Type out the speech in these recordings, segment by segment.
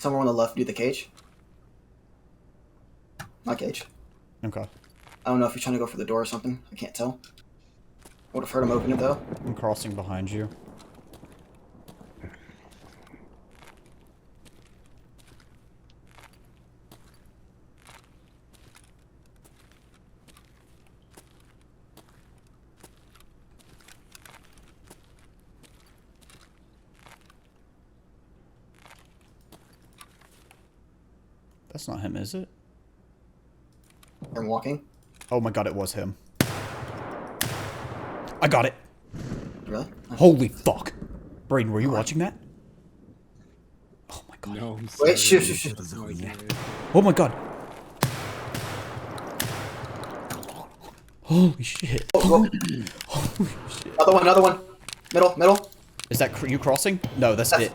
Somewhere on the left near the cage. Not cage. Okay. I don't know if he's trying to go for the door or something. I can't tell. Would have heard him open it though. I'm crossing behind you. That's not him, is it? I'm walking. Oh my god, it was him. I got it. Really? Holy fuck. Brayden, were you watching that? Oh my god. No, I'm Wait, sorry. shoot. Oh my god. Holy shit. Oh, Holy shit. another one. Middle. Is that you crossing? No, that's it.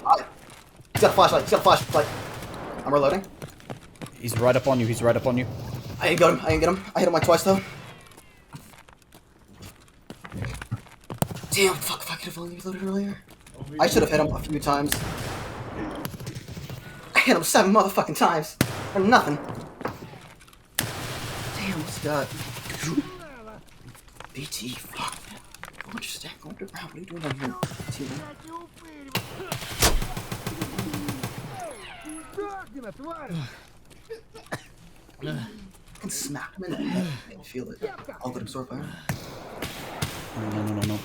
He's got a flashlight. I'm reloading. He's right up on you. He's right up on you. I didn't get him. I hit him like twice though. Damn, fuck, if I could have only reloaded earlier. I should have hit him a few times. I hit him 7 motherfucking times. For nothing. Damn, what's that? BT, fuck. Go on, just stack going around. What are you doing down here? BT, man. I can smack him in the head. I can feel it. I'll get absorbed by him. No.